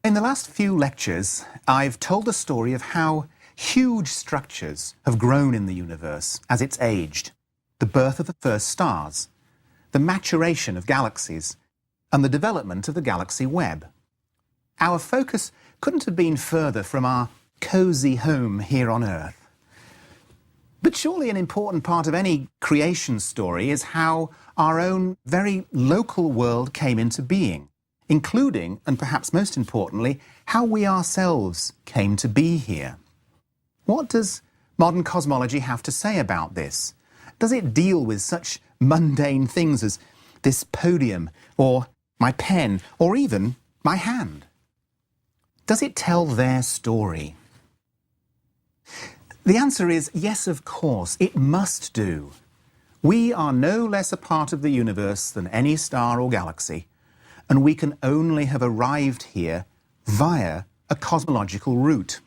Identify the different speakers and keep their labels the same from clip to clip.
Speaker 1: In the last few lectures, I've told the story of how huge structures have grown in the universe as it's aged, the birth of the first stars, the maturation of galaxies, and the development of the galaxy web. Our focus couldn't have been further from our cosy home here on Earth. But surely an important part of any creation story is how our own very local world came into being, including, and perhaps most importantly, how we ourselves came to be here. What does modern cosmology have to say about this? Does it deal with such mundane things as this podium, or my pen, or even my hand? Does it tell their story? The answer is yes, of course, it must do. We are no less a part of the universe than any star or galaxy, and we can only have arrived here via a cosmological route.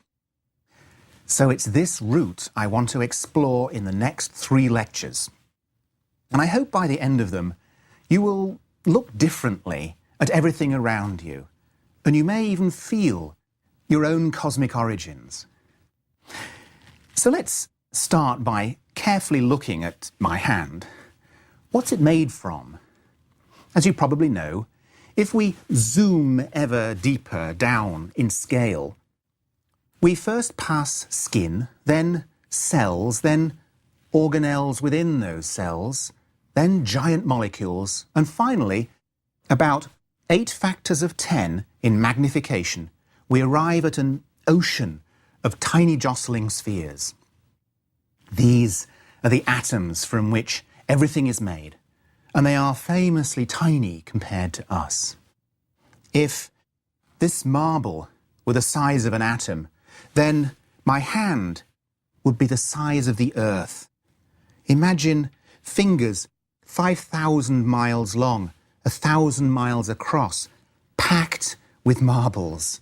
Speaker 1: So it's this route I want to explore in the next 3 lectures. And I hope by the end of them, you will look differently at everything around you, and you may even feel your own cosmic origins. So let's start by carefully looking at my hand. What's it made from? As you probably know, if we zoom ever deeper down in scale, we first pass skin, then cells, then organelles within those cells, then giant molecules, and finally, about 8 factors of 10 in magnification, we arrive at an ocean of tiny jostling spheres. These are the atoms from which everything is made, and they are famously tiny compared to us. If this marble were the size of an atom, then my hand would be the size of the Earth. Imagine fingers 5,000 miles long, 1,000 miles across, packed with marbles.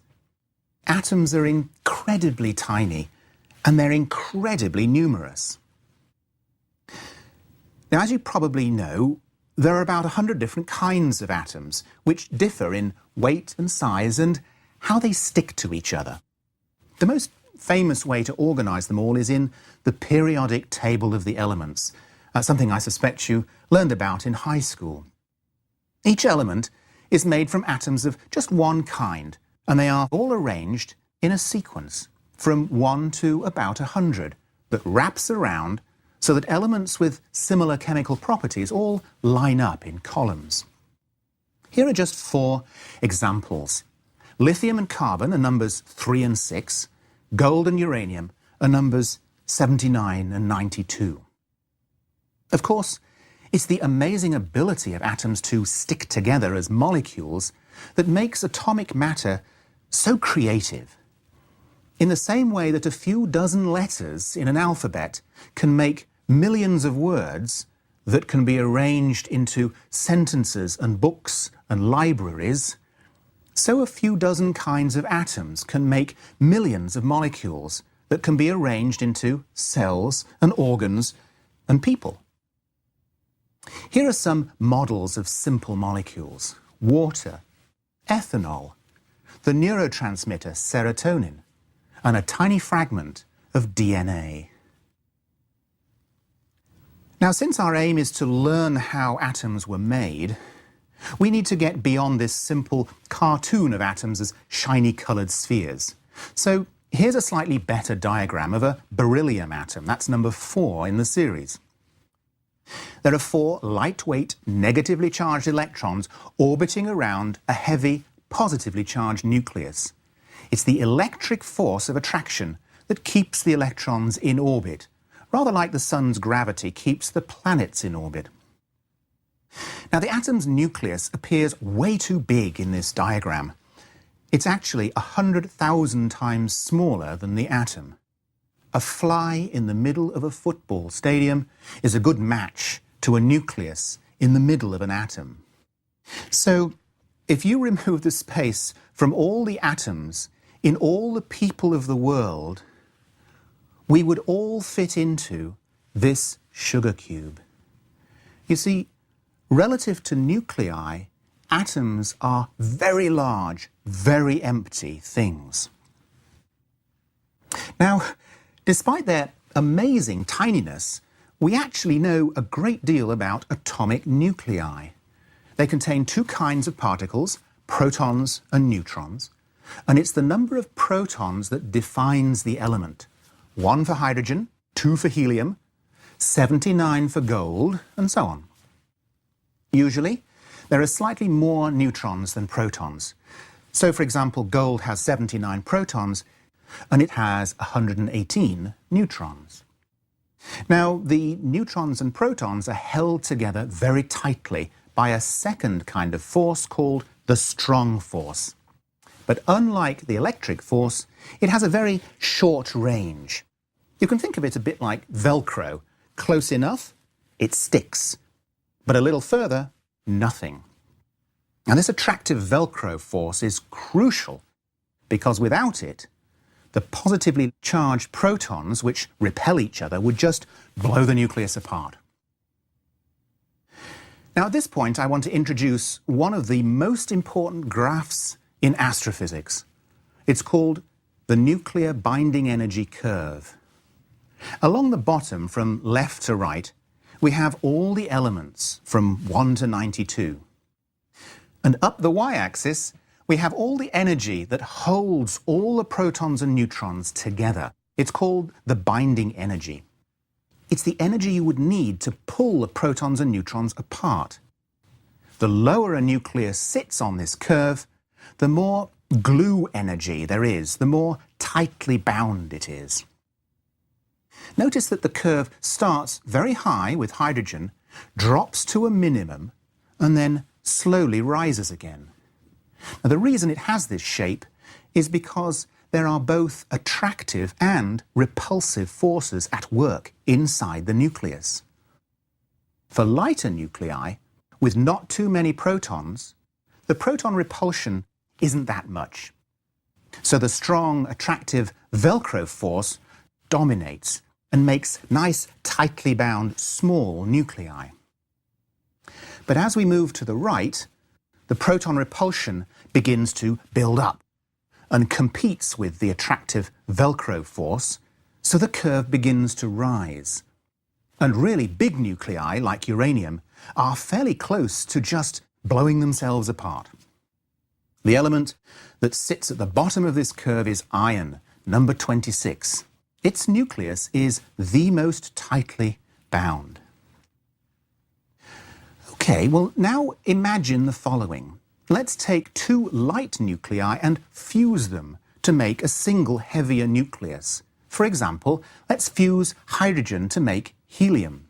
Speaker 1: Atoms are incredibly tiny, and they're incredibly numerous. Now, as you probably know, there are about 100 different kinds of atoms, which differ in weight and size and how they stick to each other. The most famous way to organise them all is in the periodic table of the elements, something I suspect you learned about in high school. Each element is made from atoms of just one kind, and they are all arranged in a sequence from 1 to about 100 that wraps around so that elements with similar chemical properties all line up in columns. Here are just 4 examples. Lithium and carbon are numbers 3 and 6. Gold and uranium are numbers 79 and 92. Of course, it's the amazing ability of atoms to stick together as molecules that makes atomic matter so creative. In the same way that a few dozen letters in an alphabet can make millions of words that can be arranged into sentences and books and libraries, so a few dozen kinds of atoms can make millions of molecules that can be arranged into cells and organs and people. Here are some models of simple molecules: water, ethanol, the neurotransmitter serotonin, and a tiny fragment of DNA. Now, since our aim is to learn how atoms were made, we need to get beyond this simple cartoon of atoms as shiny coloured spheres. So here's a slightly better diagram of a beryllium atom. That's number 4 in the series. There are 4 lightweight, negatively charged electrons orbiting around a heavy, positively charged nucleus. It's the electric force of attraction that keeps the electrons in orbit, rather like the sun's gravity keeps the planets in orbit. Now, the atom's nucleus appears way too big in this diagram. It's actually 100,000 times smaller than the atom. A fly in the middle of a football stadium is a good match to a nucleus in the middle of an atom. So, if you remove the space from all the atoms in all the people of the world, we would all fit into this sugar cube. You see, relative to nuclei, atoms are very large, very empty things. Now, despite their amazing tininess, we actually know a great deal about atomic nuclei. They contain two kinds of particles, protons and neutrons, and it's the number of protons that defines the element. 1 for hydrogen, 2 for helium, 79 for gold, and so on. Usually, there are slightly more neutrons than protons. So, for example, gold has 79 protons, and it has 118 neutrons. Now, the neutrons and protons are held together very tightly by a second kind of force called the strong force. But unlike the electric force, it has a very short range. You can think of it a bit like Velcro. Close enough, it sticks. But a little further, nothing. Now, this attractive Velcro force is crucial because without it, the positively charged protons, which repel each other, would just blow the nucleus apart. Now, at this point, I want to introduce one of the most important graphs in astrophysics. It's called the nuclear binding energy curve. Along the bottom, from left to right, we have all the elements from 1 to 92. And up the y-axis, we have all the energy that holds all the protons and neutrons together. It's called the binding energy. It's the energy you would need to pull the protons and neutrons apart. The lower a nucleus sits on this curve, the more glue energy there is, the more tightly bound it is. Notice that the curve starts very high with hydrogen, drops to a minimum, and then slowly rises again. Now, the reason it has this shape is because there are both attractive and repulsive forces at work inside the nucleus. For lighter nuclei, with not too many protons, the proton repulsion isn't that much. So the strong, attractive Velcro force dominates and makes nice, tightly bound, small nuclei. But as we move to the right, the proton repulsion begins to build up and competes with the attractive Velcro force, so the curve begins to rise. And really big nuclei, like uranium, are fairly close to just blowing themselves apart. The element that sits at the bottom of this curve is iron, number 26. Its nucleus is the most tightly bound. Okay, well, now imagine the following. Let's take two light nuclei and fuse them to make a single heavier nucleus. For example, let's fuse hydrogen to make helium.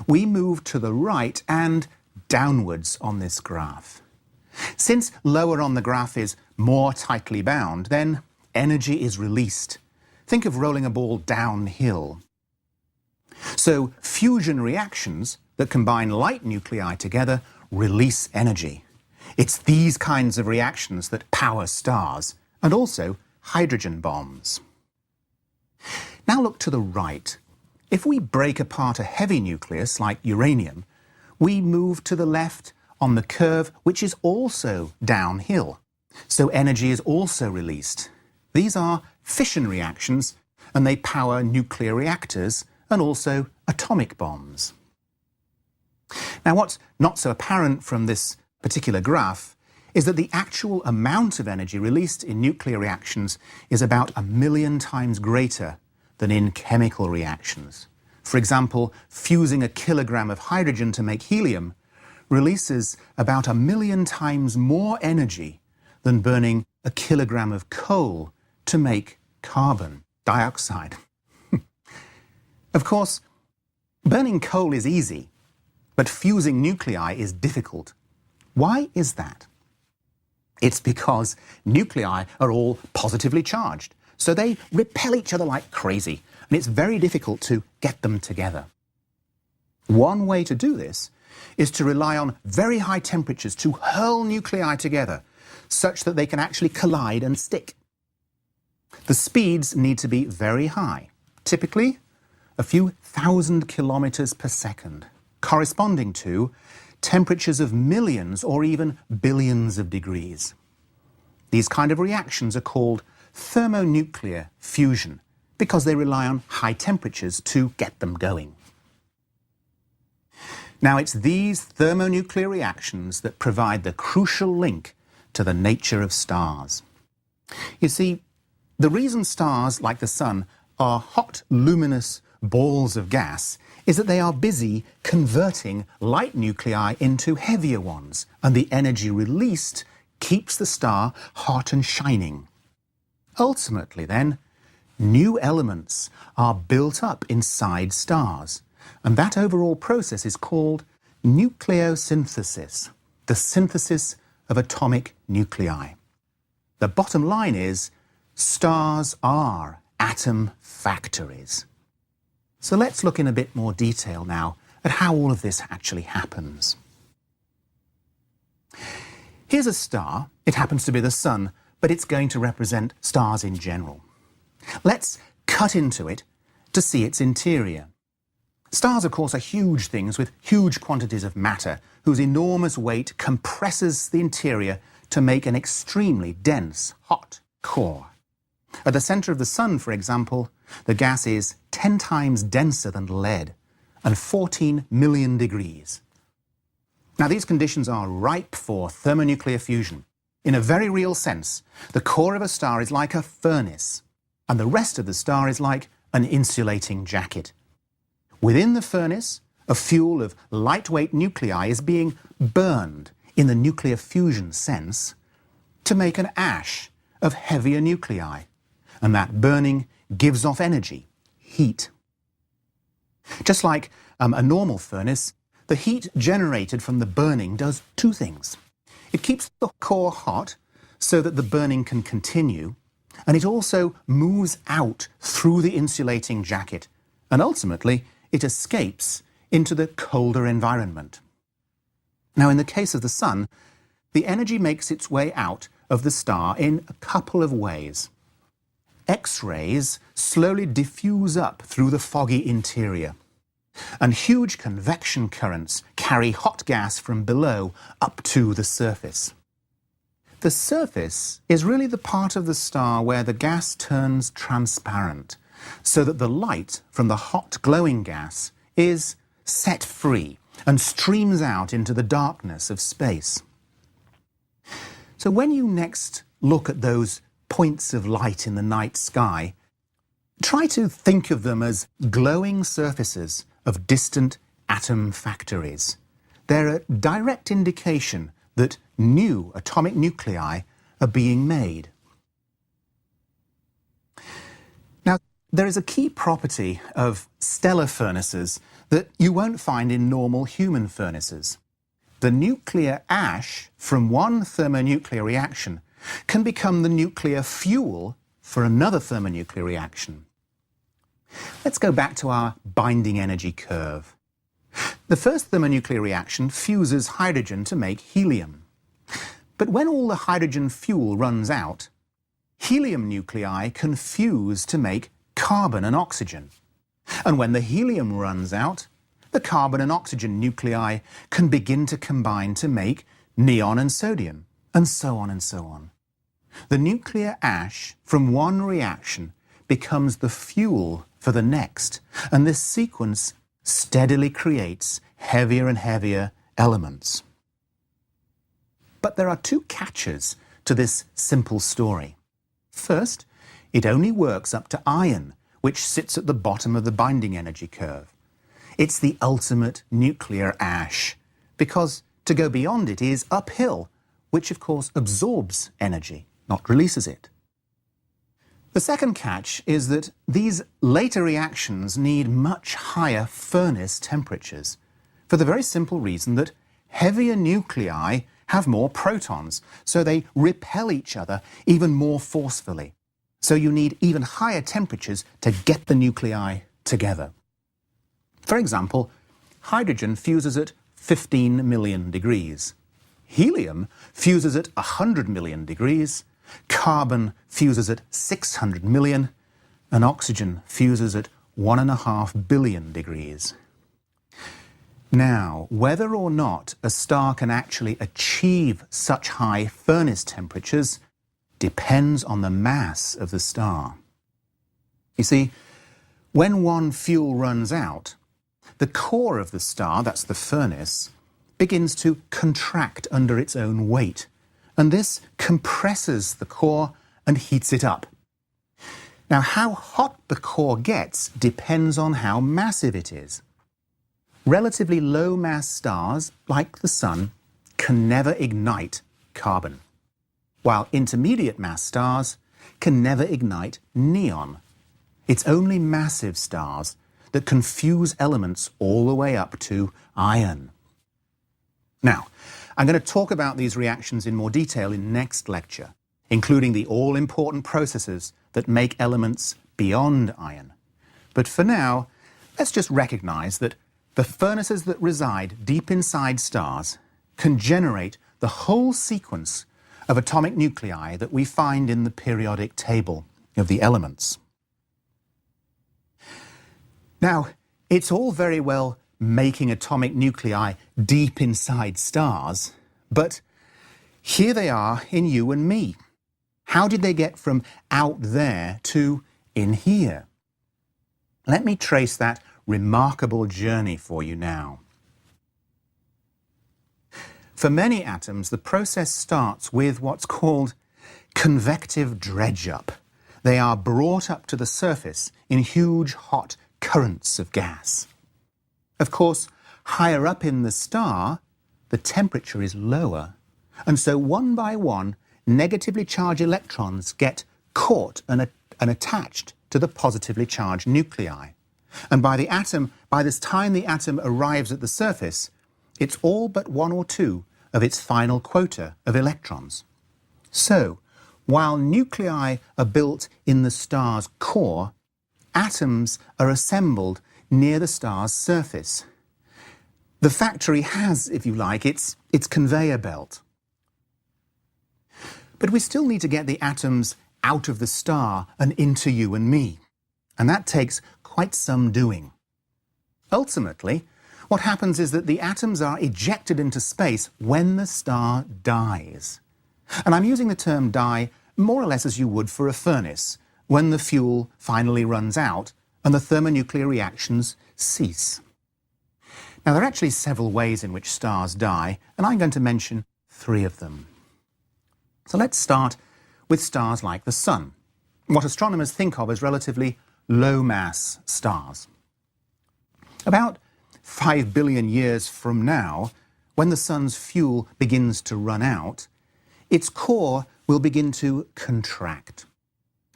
Speaker 1: We move to the right and downwards on this graph. Since lower on the graph is more tightly bound, then energy is released. Think of rolling a ball downhill. So fusion reactions that combine light nuclei together release energy. It's these kinds of reactions that power stars and also hydrogen bombs. Now look to the right. If we break apart a heavy nucleus like uranium, we move to the left on the curve, which is also downhill. So energy is also released. These are fission reactions, and they power nuclear reactors and also atomic bombs. Now, what's not so apparent from this particular graph is that the actual amount of energy released in nuclear reactions is about 1,000,000 times greater than in chemical reactions. For example, fusing a kilogram of hydrogen to make helium releases about 1,000,000 times more energy than burning a kilogram of coal to make carbon dioxide. Of course, burning coal is easy, but fusing nuclei is difficult. Why is that? It's because nuclei are all positively charged, so they repel each other like crazy, and it's very difficult to get them together. One way to do this is to rely on very high temperatures to hurl nuclei together, such that they can actually collide and stick. The speeds need to be very high, typically a few thousand kilometers per second, corresponding to temperatures of millions or even billions of degrees. These kind of reactions are called thermonuclear fusion because they rely on high temperatures to get them going. Now, it's these thermonuclear reactions that provide the crucial link to the nature of stars. You see, the reason stars, like the Sun, are hot, luminous balls of gas is that they are busy converting light nuclei into heavier ones, and the energy released keeps the star hot and shining. Ultimately, then, new elements are built up inside stars, and that overall process is called nucleosynthesis, the synthesis of atomic nuclei. The bottom line is, stars are atom factories. So let's look in a bit more detail now at how all of this actually happens. Here's a star. It happens to be the Sun, but it's going to represent stars in general. Let's cut into it to see its interior. Stars, of course, are huge things with huge quantities of matter, whose enormous weight compresses the interior to make an extremely dense, hot core. At the centre of the Sun, for example, the gas is 10 times denser than lead and 14 million degrees. Now, these conditions are ripe for thermonuclear fusion. In a very real sense, the core of a star is like a furnace, and the rest of the star is like an insulating jacket. Within the furnace, a fuel of lightweight nuclei is being burned in the nuclear fusion sense to make an ash of heavier nuclei, and that burning gives off energy, heat. Just like a normal furnace, the heat generated from the burning does two things. It keeps the core hot so that the burning can continue, and it also moves out through the insulating jacket, and ultimately it escapes into the colder environment. Now, in the case of the Sun, the energy makes its way out of the star in a couple of ways. X-rays slowly diffuse up through the foggy interior, and huge convection currents carry hot gas from below up to the surface. The surface is really the part of the star where the gas turns transparent, so that the light from the hot glowing gas is set free and streams out into the darkness of space. So when you next look at those points of light in the night sky, try to think of them as glowing surfaces of distant atom factories. They're a direct indication that new atomic nuclei are being made. Now, there is a key property of stellar furnaces that you won't find in normal human furnaces. The nuclear ash from one thermonuclear reaction can become the nuclear fuel for another thermonuclear reaction. Let's go back to our binding energy curve. The first thermonuclear reaction fuses hydrogen to make helium. But when all the hydrogen fuel runs out, helium nuclei can fuse to make carbon and oxygen. And when the helium runs out, the carbon and oxygen nuclei can begin to combine to make neon and sodium, and so on and so on. The nuclear ash from one reaction becomes the fuel for the next, and this sequence steadily creates heavier and heavier elements. But there are two catches to this simple story. First, it only works up to iron, which sits at the bottom of the binding energy curve. It's the ultimate nuclear ash, because to go beyond it is uphill, which of course absorbs energy, not releases it. The second catch is that these later reactions need much higher furnace temperatures, for the very simple reason that heavier nuclei have more protons, so they repel each other even more forcefully. So you need even higher temperatures to get the nuclei together. For example, hydrogen fuses at 15 million degrees. Helium fuses at 100 million degrees. Carbon fuses at 600 million. And oxygen fuses at 1.5 billion degrees. Now, whether or not a star can actually achieve such high furnace temperatures depends on the mass of the star. You see, when one fuel runs out, the core of the star, that's the furnace, begins to contract under its own weight, and this compresses the core and heats it up. Now, how hot the core gets depends on how massive it is. Relatively low-mass stars, like the Sun, can never ignite carbon, while intermediate-mass stars can never ignite neon. It's only massive stars that can fuse elements all the way up to iron. Now, I'm going to talk about these reactions in more detail in next lecture, including the all-important processes that make elements beyond iron. But for now, let's just recognize that the furnaces that reside deep inside stars can generate the whole sequence of atomic nuclei that we find in the periodic table of the elements. Now, it's all very well making atomic nuclei deep inside stars, but here they are in you and me. How did they get from out there to in here? Let me trace that remarkable journey for you now. For many atoms, the process starts with what's called convective dredge-up. They are brought up to the surface in huge hot currents of gas. Of course, higher up in the star, the temperature is lower, and so one by one, negatively charged electrons get caught and attached to the positively charged nuclei. And by this time the atom arrives at the surface, it's all but one or two of its final quota of electrons. So, while nuclei are built in the star's core, atoms are assembled near the star's surface. The factory has, if you like, its conveyor belt. But we still need to get the atoms out of the star and into you and me. And that takes quite some doing. Ultimately, what happens is that the atoms are ejected into space when the star dies. And I'm using the term die more or less as you would for a furnace, when the fuel finally runs out and the thermonuclear reactions cease. Now, there are actually several ways in which stars die, and I'm going to mention 3 of them. So let's start with stars like the Sun, what astronomers think of as relatively low-mass stars. About 5 billion years from now, when the Sun's fuel begins to run out, its core will begin to contract.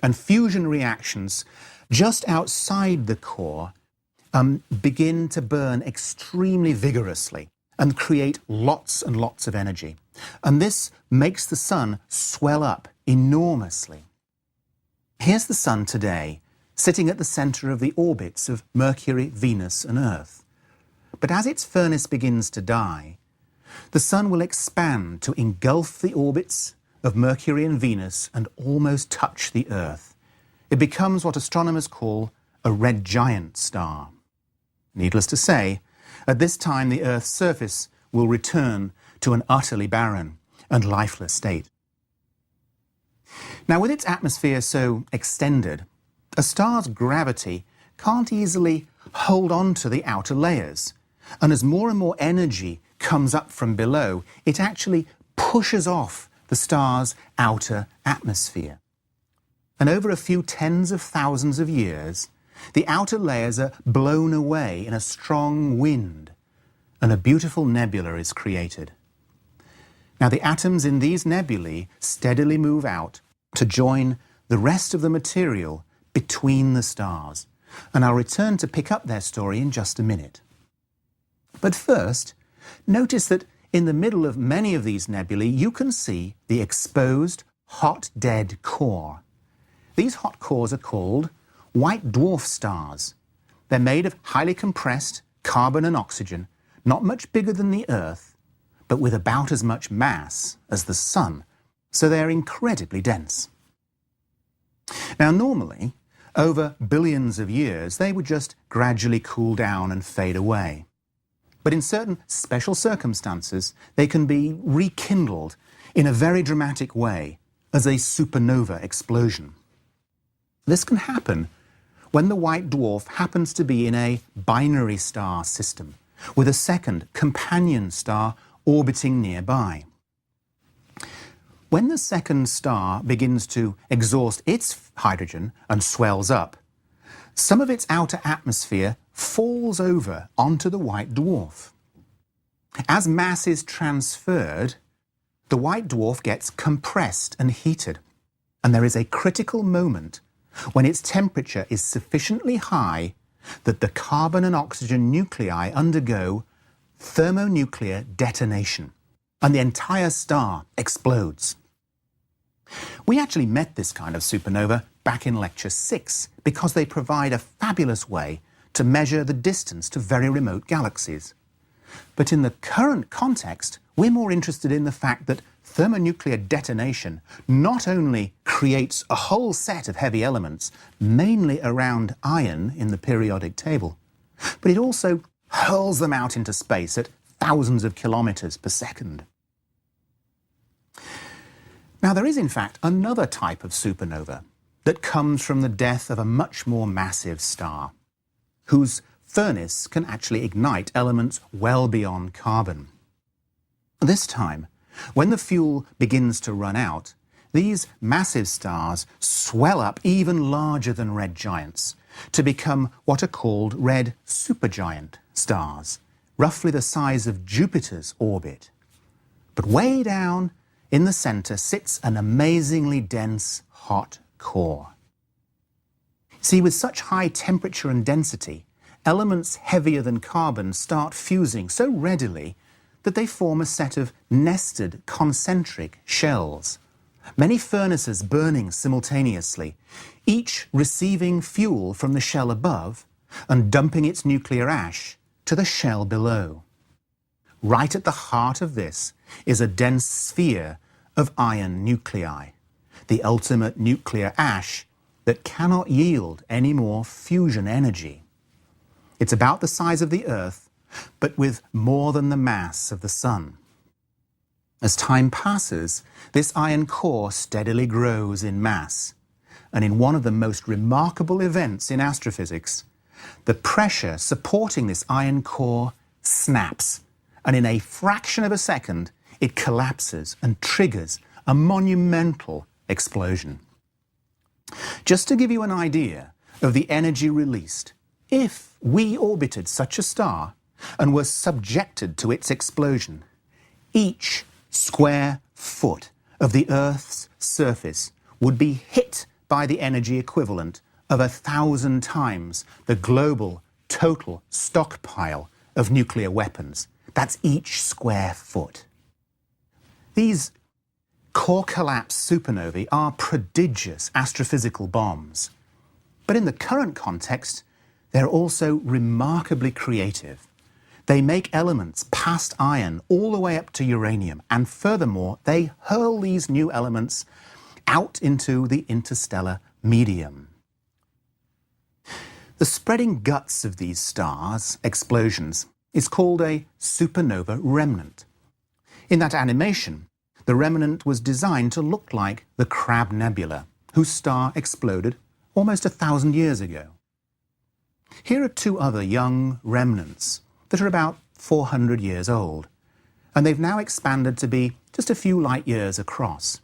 Speaker 1: And fusion reactions just outside the core begin to burn extremely vigorously and create lots and lots of energy. And this makes the Sun swell up enormously. Here's the Sun today, sitting at the center of the orbits of Mercury, Venus, and Earth. But as its furnace begins to die, the Sun will expand to engulf the orbits of Mercury and Venus and almost touch the Earth. It becomes what astronomers call a red giant star. Needless to say, at this time the Earth's surface will return to an utterly barren and lifeless state. Now, with its atmosphere so extended, a star's gravity can't easily hold on to the outer layers, and as more and more energy comes up from below, it actually pushes off the star's outer atmosphere. And over a few tens of thousands of years, the outer layers are blown away in a strong wind, and a beautiful nebula is created. Now, the atoms in these nebulae steadily move out to join the rest of the material between the stars, and I'll return to pick up their story in just a minute. But first, notice that in the middle of many of these nebulae, you can see the exposed, hot, dead core. These hot cores are called white dwarf stars. They're made of highly compressed carbon and oxygen, not much bigger than the Earth, but with about as much mass as the Sun, so they're incredibly dense. Now, normally, over billions of years, they would just gradually cool down and fade away. But in certain special circumstances, they can be rekindled in a very dramatic way as a supernova explosion. This can happen when the white dwarf happens to be in a binary star system with a second companion star orbiting nearby. When the second star begins to exhaust its hydrogen and swells up, some of its outer atmosphere falls over onto the white dwarf. As mass is transferred, the white dwarf gets compressed and heated, and there is a critical moment when its temperature is sufficiently high that the carbon and oxygen nuclei undergo thermonuclear detonation, and the entire star explodes. We actually met this kind of supernova back in Lecture 6 because they provide a fabulous way to measure the distance to very remote galaxies. But in the current context, we're more interested in the fact that thermonuclear detonation not only creates a whole set of heavy elements, mainly around iron in the periodic table, but it also hurls them out into space at thousands of kilometers per second. Now, there is in fact another type of supernova that comes from the death of a much more massive star, whose furnace can actually ignite elements well beyond carbon. This time, when the fuel begins to run out, these massive stars swell up even larger than red giants to become what are called red supergiant stars, roughly the size of Jupiter's orbit. But way down in the center sits an amazingly dense, hot core. See, with such high temperature and density, elements heavier than carbon start fusing so readily that they form a set of nested concentric shells. Many furnaces burning simultaneously, each receiving fuel from the shell above and dumping its nuclear ash to the shell below. Right at the heart of this is a dense sphere of iron nuclei, the ultimate nuclear ash that cannot yield any more fusion energy. It's about the size of the Earth, but with more than the mass of the Sun. As time passes, this iron core steadily grows in mass, and in one of the most remarkable events in astrophysics, the pressure supporting this iron core snaps, and in a fraction of a second, it collapses and triggers a monumental explosion. Just to give you an idea of the energy released, if we orbited such a star and were subjected to its explosion, each square foot of the Earth's surface would be hit by the energy equivalent of 1,000 times the global total stockpile of nuclear weapons. That's each square foot. These core collapse supernovae are prodigious astrophysical bombs. But in the current context, they're also remarkably creative. They make elements past iron all the way up to uranium, and furthermore, they hurl these new elements out into the interstellar medium. The spreading guts of these stars' explosions is called a supernova remnant. In that animation, the remnant was designed to look like the Crab Nebula, whose star exploded almost 1,000 years ago. Here are two other young remnants that are about 400 years old, and they've now expanded to be just a few light years across.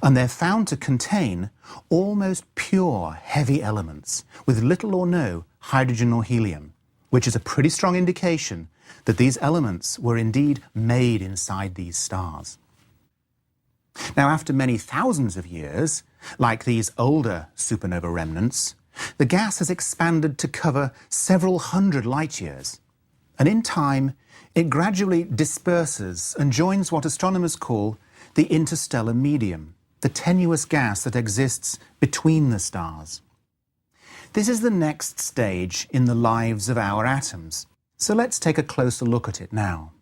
Speaker 1: And they're found to contain almost pure heavy elements with little or no hydrogen or helium, which is a pretty strong indication that these elements were indeed made inside these stars. Now, after many thousands of years, like these older supernova remnants, the gas has expanded to cover several hundred light years. And in time, it gradually disperses and joins what astronomers call the interstellar medium, the tenuous gas that exists between the stars. This is the next stage in the lives of our atoms. So let's take a closer look at it now.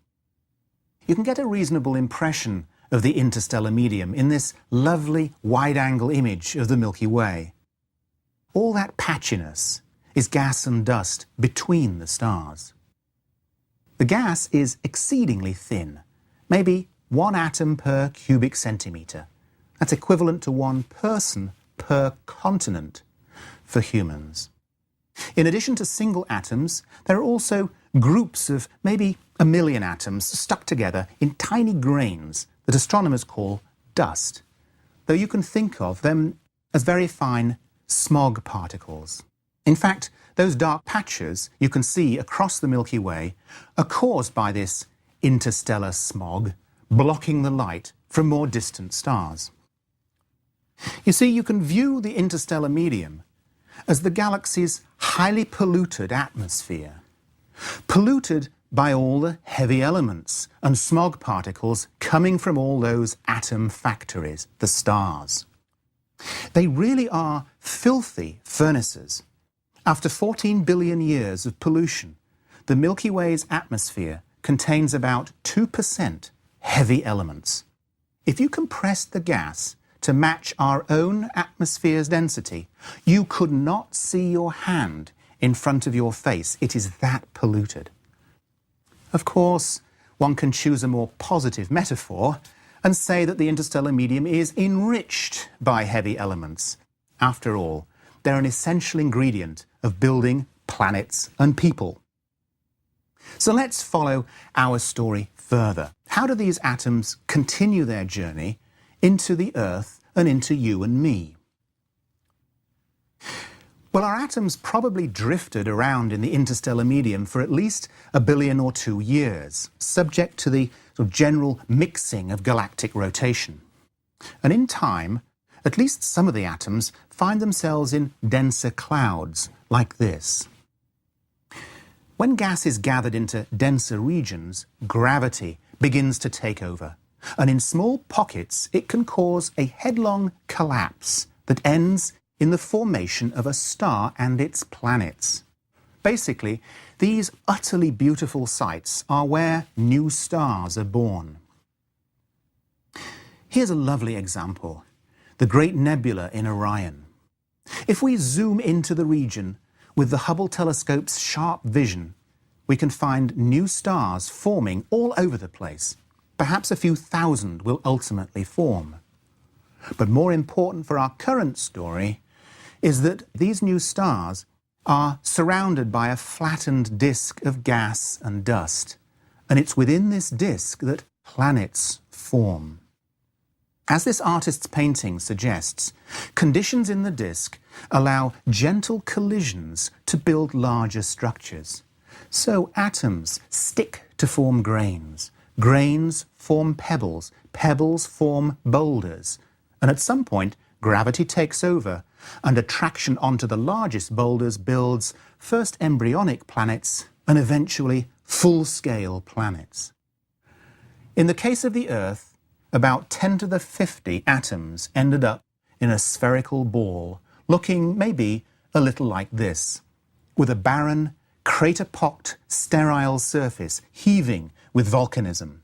Speaker 1: You can get a reasonable impression of the interstellar medium in this lovely wide-angle image of the Milky Way. All that patchiness is gas and dust between the stars. The gas is exceedingly thin, maybe 1 atom per cubic centimetre. That's equivalent to 1 person per continent for humans. In addition to single atoms, there are also groups of maybe 1 million atoms stuck together in tiny grains that astronomers call dust, though you can think of them as very fine smog particles. In fact, those dark patches you can see across the Milky Way are caused by this interstellar smog, blocking the light from more distant stars. You see, you can view the interstellar medium as the galaxy's highly polluted atmosphere, polluted by all the heavy elements and smog particles coming from all those atom factories, the stars. They really are filthy furnaces. After 14 billion years of pollution, the Milky Way's atmosphere contains about 2% heavy elements. If you compressed the gas to match our own atmosphere's density, you could not see your hand in front of your face. It is that polluted. Of course, one can choose a more positive metaphor and say that the interstellar medium is enriched by heavy elements. After all, they're an essential ingredient of building planets and people. So let's follow our story further. How do these atoms continue their journey into the Earth and into you and me? Well, our atoms probably drifted around in the interstellar medium for at least 1 billion or 2 years, subject to the general mixing of galactic rotation. And in time, at least some of the atoms find themselves in denser clouds like this. When gas is gathered into denser regions, gravity begins to take over. And in small pockets, it can cause a headlong collapse that ends in the formation of a star and its planets. Basically, these utterly beautiful sites are where new stars are born. Here's a lovely example, the Great Nebula in Orion. If we zoom into the region with the Hubble telescope's sharp vision, we can find new stars forming all over the place. Perhaps a few thousand will ultimately form. But more important for our current story is that these new stars are surrounded by a flattened disk of gas and dust, and it's within this disk that planets form. As this artist's painting suggests, conditions in the disk allow gentle collisions to build larger structures. So atoms stick to form grains, grains form pebbles, pebbles form boulders, and at some point gravity takes over and attraction onto the largest boulders builds first embryonic planets and eventually full-scale planets. In the case of the Earth, about 10 to the 50 atoms ended up in a spherical ball, looking maybe a little like this, with a barren, crater-pocked, sterile surface heaving with volcanism.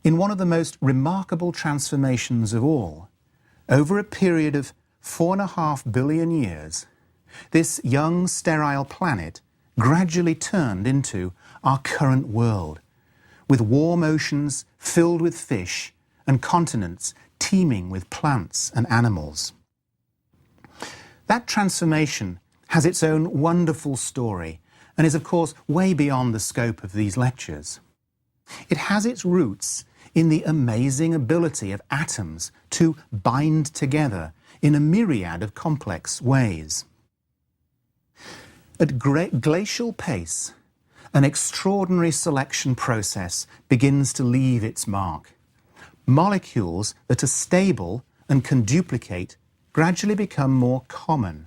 Speaker 1: In one of the most remarkable transformations of all, over a period of 4.5 billion years, this young, sterile planet gradually turned into our current world, with warm oceans filled with fish and continents teeming with plants and animals. That transformation has its own wonderful story and is, of course, way beyond the scope of these lectures. It has its roots in the amazing ability of atoms to bind together in a myriad of complex ways. At glacial pace, an extraordinary selection process begins to leave its mark. Molecules that are stable and can duplicate gradually become more common,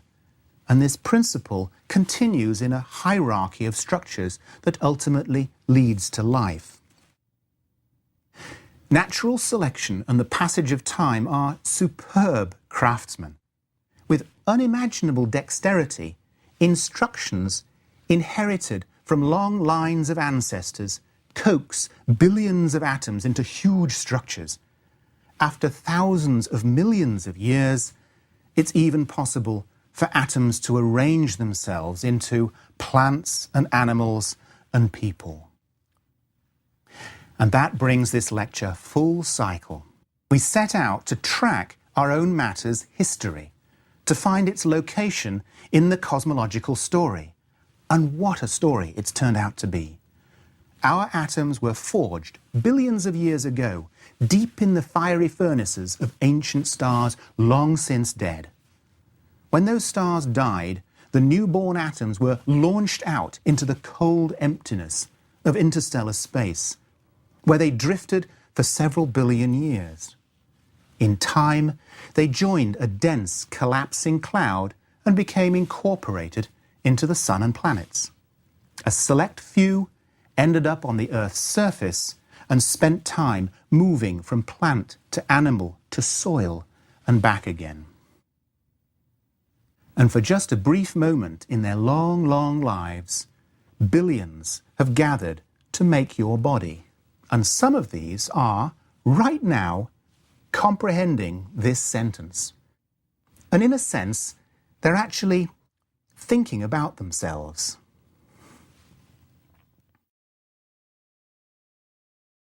Speaker 1: and this principle continues in a hierarchy of structures that ultimately leads to life. Natural selection and the passage of time are superb craftsmen. With unimaginable dexterity, instructions inherited from long lines of ancestors coax billions of atoms into huge structures. After thousands of millions of years, it's even possible for atoms to arrange themselves into plants and animals and people. And that brings this lecture full cycle. We set out to track our own matter's history, to find its location in the cosmological story. And what a story it's turned out to be. Our atoms were forged billions of years ago, deep in the fiery furnaces of ancient stars long since dead. When those stars died, the newborn atoms were launched out into the cold emptiness of interstellar space, where they drifted for several billion years. In time, they joined a dense, collapsing cloud and became incorporated into the sun and planets. A select few ended up on the Earth's surface and spent time moving from plant to animal to soil and back again. And for just a brief moment in their long, long lives, billions have gathered to make your body. And some of these are, right now, comprehending this sentence. And in a sense, they're actually thinking about themselves.